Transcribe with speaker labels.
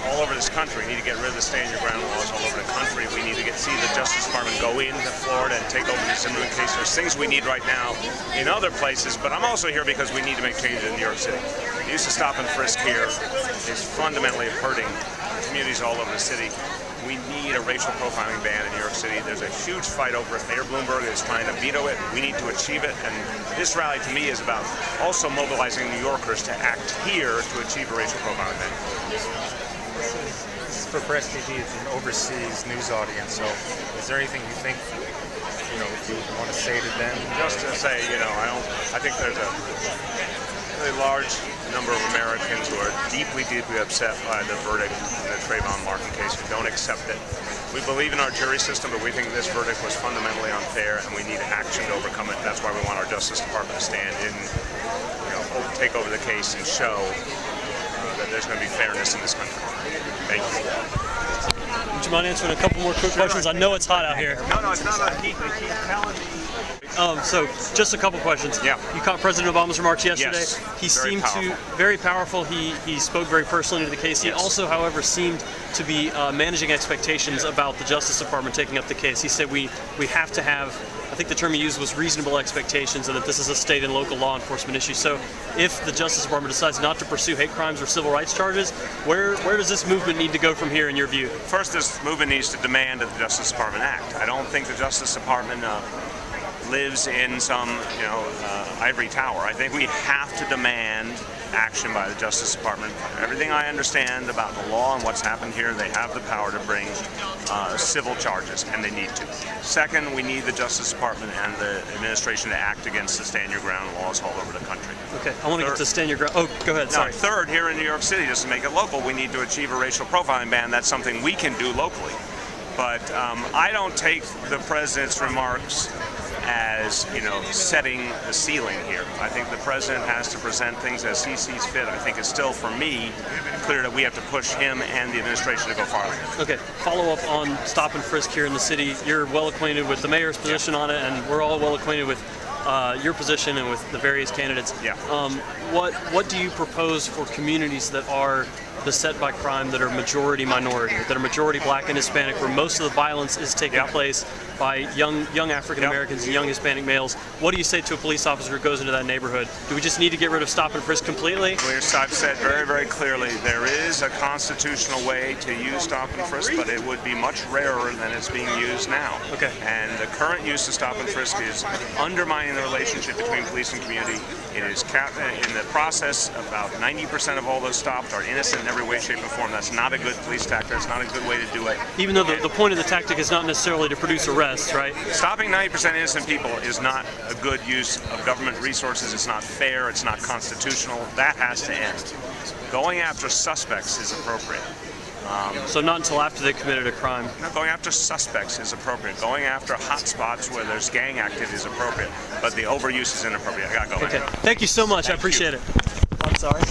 Speaker 1: all over this country. We need to get rid of the stand your ground laws all over the country. We need to see the Justice Department go into Florida and take over the Zimmerman case. There's things we need right now in other places, but I'm also here because we need to make changes in New York City. The use of stop and frisk here is fundamentally hurting communities all over the city. We need a racial profiling ban in New York City. There's a huge fight over it. Mayor Bloomberg is trying to veto it. We need to achieve it. And this rally, to me, is about also mobilizing New Yorkers to act here to achieve a racial profiling ban.
Speaker 2: For Press TV, it's an overseas news audience. So is there anything you think, you want to say to them?
Speaker 1: Just to say, I think there's a really large number of Americans who are deeply, deeply upset by the verdict in the Trayvon Martin case, who don't accept it. We believe in our jury system, but we think this verdict was fundamentally unfair, and we need action to overcome it. That's why we want our Justice Department to stand in, take over the case and show that there's going to be fairness in this country. Thank you.
Speaker 3: Would you mind answering a couple more quick questions? I know it's hot out here.
Speaker 1: No, it's not on heat. They keep telling me.
Speaker 3: So, just a couple questions.
Speaker 1: Yeah.
Speaker 3: You caught President Obama's remarks yesterday.
Speaker 1: Yes.
Speaker 3: He seemed very powerful. He spoke very personally to the case. He also, however, seemed to be managing expectations about the Justice Department taking up the case. He said we have to have, I think the term he used was reasonable expectations, and that this is a state and local law enforcement issue. So if the Justice Department decides not to pursue hate crimes or civil rights charges, where does this movement need to go from here in your view?
Speaker 1: First, this movement needs to demand that the Justice Department act. I don't think the Justice Department lives in some, ivory tower. I think we have to demand action by the Justice Department. Everything I understand about the law and what's happened here, they have the power to bring civil charges, and they need to. Second, we need the Justice Department and the administration to act against the stand your ground laws all over the country.
Speaker 3: Okay, I want to get to stand your ground. Oh, go ahead, sorry.
Speaker 1: Third, here in New York City, just to make it local, we need to achieve a racial profiling ban. That's something we can do locally. But I don't take the president's remarks as, setting the ceiling here. I think the president has to present things as he sees fit. I think it's still, for me, clear that we have to push him and the administration to go farther.
Speaker 3: Okay, follow up on stop and frisk here in the city. You're well acquainted with the mayor's position on it, and we're all well acquainted with your position and with the various candidates.
Speaker 1: Yeah.
Speaker 3: What do you propose for communities that are beset by crime, that are majority minority, that are majority black and Hispanic, where most of the violence is taking place by young African Americans and young Hispanic males? What do you say to a police officer who goes into that neighborhood? Do we just need to get rid of stop and frisk completely?
Speaker 1: I've said very, very clearly, there is a constitutional way to use stop and frisk, but it would be much rarer than it's being used now.
Speaker 3: Okay.
Speaker 1: And the current use of stop and frisk is undermining the relationship between police and community. It is in the process, about 90% of all those stops are innocent in every way, shape, and form. That's not a good police tactic. It's not a good way to do it.
Speaker 3: Even though the point of the tactic is not necessarily to produce arrests, right?
Speaker 1: Stopping 90% innocent people is not a good use of government resources. It's not fair. It's not constitutional. That has to end. Going after suspects is appropriate.
Speaker 3: So not until after they committed a crime?
Speaker 1: No, going after suspects is appropriate. Going after hot spots where there's gang activity is appropriate. But the overuse is inappropriate. I gotta go.
Speaker 3: Okay. Thank you so much. I appreciate it. I'm sorry.